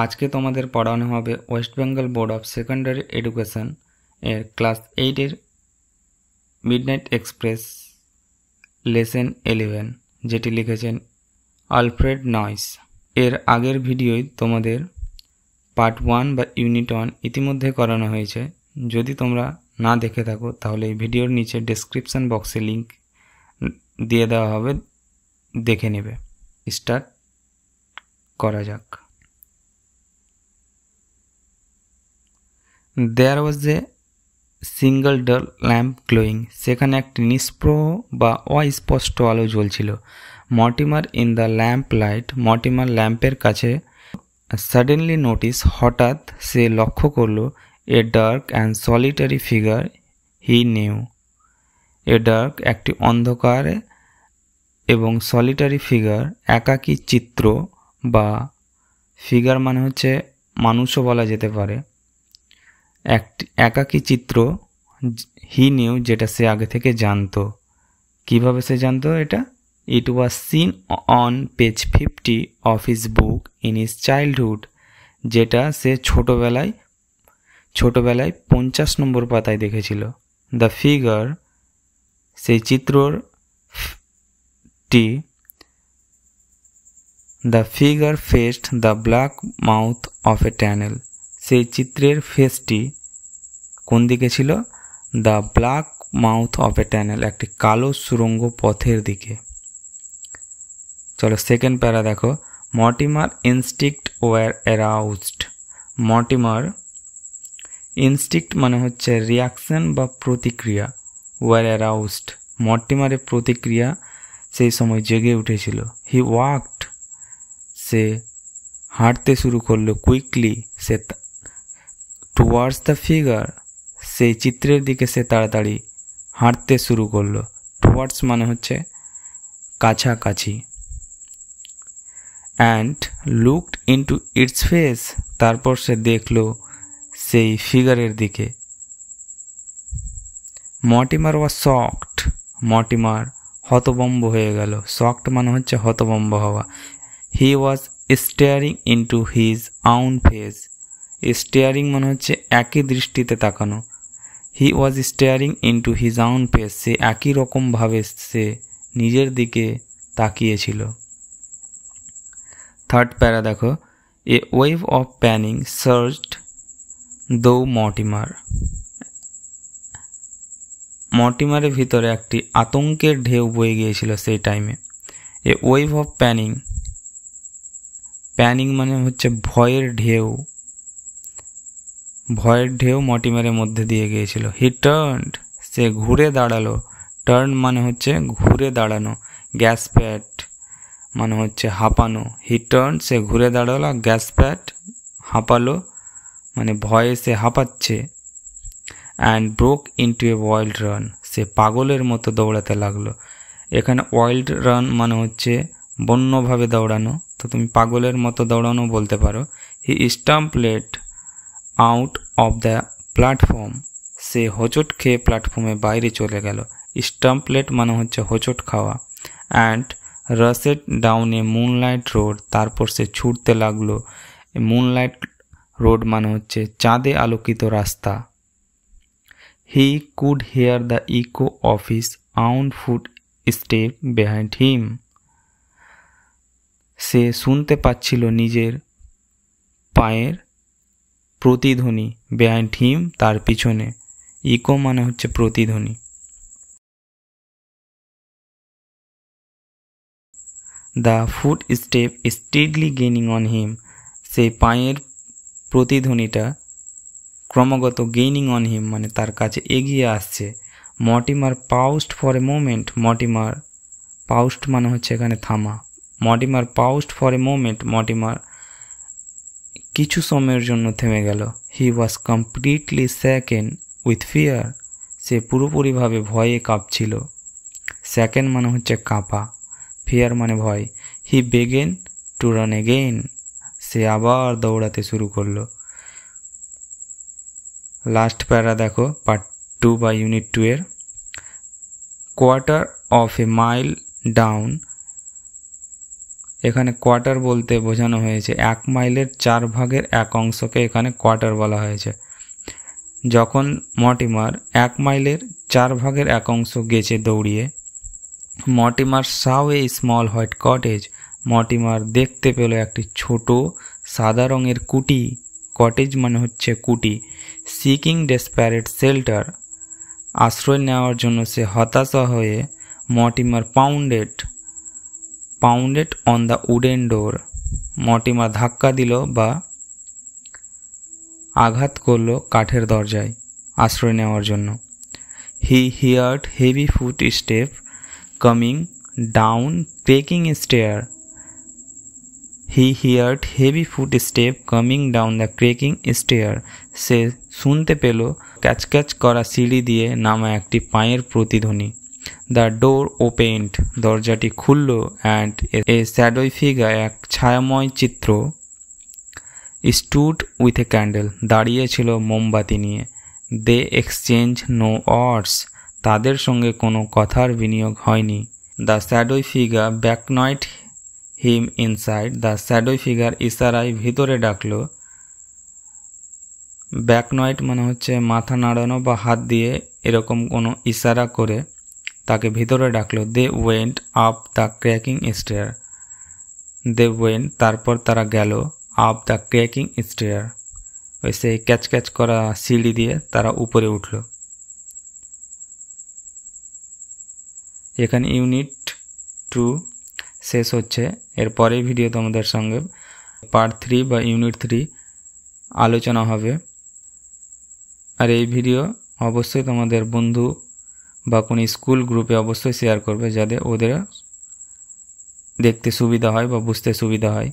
আজকে তোমাদের পড়ানো হবে West Bengal board of secondary education এর ক্লাস 8 এর মিডনাইট এক্সপ্রেস লেসন 11, যেটি লিখেছেন আলফ্রেড নয়েস। এর আগের ভিডিওয় তোমাদের পার্ট 1 বা ইউনিট 1 ইতিমধ্যে করানো হয়েছে। যদি তোমরা না দেখে থাকো তাহলে এই ভিডিওর নিচে ডেসক্রিপশন বক্সে লিংক দিয়ে দেওয়া হবে, দেখে নেবে। স্টার্ট করা যাক। There was a single dull lamp glowing. সেখানে একটি নিষ্প্রভ বা অস্পষ্ট আলো জ্বলছিল। Mortimer in the lamp light, Mortimer ল্যাম্পের কাছে সাডেনলি নোটিস, হঠাৎ সে লক্ষ্য করল, a dark and solitary figure he knew. A dark একটি অন্ধকার এবং সলিটারি ফিগার একাকী চিত্র, বা ফিগার মানে হচ্ছে মানুষও বলা যেতে পারে, একটি একাকী চিত্র, হি নিউ যেটা সে আগে থেকে জানতো। কিভাবে সে জানতো এটা? It was seen on page 50 of his book in his childhood, যেটা সে ছোটোবেলায় 50 নম্বর পাতায় দেখেছিল। দ্য ফিগার, সেই চিত্রটি, the figure faced the black mouth of a tunnel, সেই চিত্রের ফেসটি কোন দিকে ছিল? The black mouth of a tunnel, একটি কালো সুড়ঙ্গ পথের দিকে। চলো সেকেন্ড প্যারা দেখো। Mortimer instinct were aroused. Mortimer instinct মানে হচ্ছে রিয়াকশন বা প্রতিক্রিয়া, ওয়ার অ্যারাউজড মর্টিমারের প্রতিক্রিয়া সেই সময় জেগে উঠেছিল। হি ওয়াকড, সে হাঁটতে শুরু করলো। Quickly, say towards the figure, সেই চিত্রের দিকে সে তাড়াতাড়ি হাঁটতে শুরু করলো। টুয়ার্ডস মানে হচ্ছে কাছাকাছি। And looked into it's face, তারপর সে দেখলো সেই ফিগারের দিকে। মর্টিমার ওয়াজ শকড, মর্টিমার হতভম্ব হয়ে গেল। শকড মানে হচ্ছে হতভম্ব হওয়া। হি ওয়াজ স্টেয়ারিং ইনটু হিজ আউন ফেস, স্টেয়ারিং মানে হচ্ছে একই দৃষ্টিতে তাকানো। হি ওয়াজ স্টেয়ারিং ইনটু হিজ আউন ফেস, সে একই রকমভাবে সে নিজের দিকে তাকিয়েছিল। থার্ড প্যারা দেখো। এ ওয়েভ অফ প্যানিক সার্জড দো মর্টিমার। মর্টিমারের ভিতরে একটি আতঙ্কের ঢেউ বয়ে গিয়েছিল সেই টাইমে। এ ওয়েভ অফ প্যানিক, প্যানিক মানে হচ্ছে ভয়ের ঢেউ, ভয়ের ঢেউ মর্টিমারের মধ্যে দিয়ে গিয়েছিল। হি টার্নড, সে ঘুরে দাঁড়ালো। টার্ন মানে হচ্ছে ঘুরে দাঁড়ানো। গ্যাসপ্যাট মানে হচ্ছে হাঁপানো। হি টার্ন, সে ঘুরে দাঁড়ালো। গ্যাসপ্যাট, হাঁপালো মানে ভয়ে সে হাঁপাচ্ছে। And broke into a wild run, সে পাগলের মতো দৌড়াতে লাগলো। এখানে ওয়াইল্ড রান মানে হচ্ছে বন্যভাবে দৌড়ানো, তো তুমি পাগলের মতো দৌড়ানো বলতে পারো। হি স্টাম্পলেড আউট অফ দ্য প্ল্যাটফর্ম, সে হোঁচট খেয়ে প্ল্যাটফর্মের বাইরে চলে গেল। স্টাম্পলেট মানে হচ্ছে হোঁচট খাওয়া। And rushed down a moonlight road, তারপর সে ছুটতে লাগলো। মুনলাইট রোড মানে হচ্ছে চাঁদে আলোকিত রাস্তা। He could hear the echo of his own foot step behind him, সে শুনতে পাচ্ছিল নিজের পায়ের প্রতিধ্বনি। বিহাইন্ড হিম, তার পিছনে। ইকো মানে হচ্ছে প্রতিধ্বনি। The foot step স্টিডলি gaining on him, সেই পায়ের প্রতিধ্বনিটা ক্রমাগত গেইনিং অন হিম মানে তার কাছে এগিয়ে আসছে। Mortimer paused for a moment, Mortimer paused মানে হচ্ছে এখানে থামা। Mortimer paused for a moment, Mortimer কিছু সময়ের জন্য থেমে গেল। He was completely shaken with fear, সে পুরোপুরিভাবে ভয়ে কাঁপছিল। স্যাকেন মানে হচ্ছে কাঁপা, ফিয়ার মানে ভয়। হি বেগেন টু রান এগেইন, সে আবার দৌড়াতে শুরু করলো। লাস্ট প্যারা দেখো, পার্ট 2 বা ইউনিট 2 এর। Quarter of A mile down এখানে কোয়ার্টার বলতে বোঝানো হয়েছে 1 মাইলের 4 ভাগের 1 অংশকে এখানে কোয়ার্টার বলা হয়েছে। যখন মর্টিমার 1 মাইলের 4 ভাগের 1 অংশ গেছে দৌড়িয়ে, Mortimer Sau a small white cottage, Mortimer দেখতে পেল একটি ছোট সাদা রঙের কুটি, কটেজ মানে হচ্ছে কুটি। সিকিং ডেসপারেট শেল্টার, আশ্রয় নেওয়ার জন্য সে হতাশা হয়ে Mortimer pounded on the wooden door, Mortimer ধাক্কা দিল বা আঘাত করল কাঠের দরজায় আশ্রয় নেওয়ার জন্য। He heard heavy foot step coming down creaking stair, he heard heavy foot step coming down the creaking stair, সে শুনতে পেল ক্যাচ করা সিঁড়ি দিয়ে নামা একটি পায়ের প্রতিধ্বনি। দ্য ডোর ওপেন্ড, দরজাটি খুলল, অ্যান্ড এ শ্যাডোই ফিগার, এক ছায়াময় চিত্র, স্টুড উইথ এ ক্যান্ডেল, দাঁড়িয়েছিল মোমবাতি নিয়ে। দে এক্সচেঞ্জ নো ওয়ার্ডস, তাদের সঙ্গে কোনো কথার বিনিয়োগ হয়নি। The shadowy figure beckoned him inside, the shadowy figure ইশারায় ভিতরে ডাকলো। ব্যাকনয়েড মানে হচ্ছে মাথা নাড়ানো বা হাত দিয়ে এরকম কোনো ইশারা করে তাকে ভিতরে ডাকলো। They went up the cracking stair, they went তারপর তারা গেল আপ দ্য ক্র্যাকিং স্টেয়ার, ওই সেই ক্যাচ করা সিঁড়ি দিয়ে তারা উপরে উঠল। এখানে ইউনিট 2 শেষ হচ্ছে। এরপরের ভিডিও তোমাদের সঙ্গে পার্ট 3 বা ইউনিট 3 আলোচনা হবে। আর এই ভিডিও অবশ্যই তোমাদের বন্ধু বা কোনো স্কুল গ্রুপে অবশ্যই শেয়ার করবে, যাতে ওদের দেখতে সুবিধা হয় বা বুঝতে সুবিধা হয়।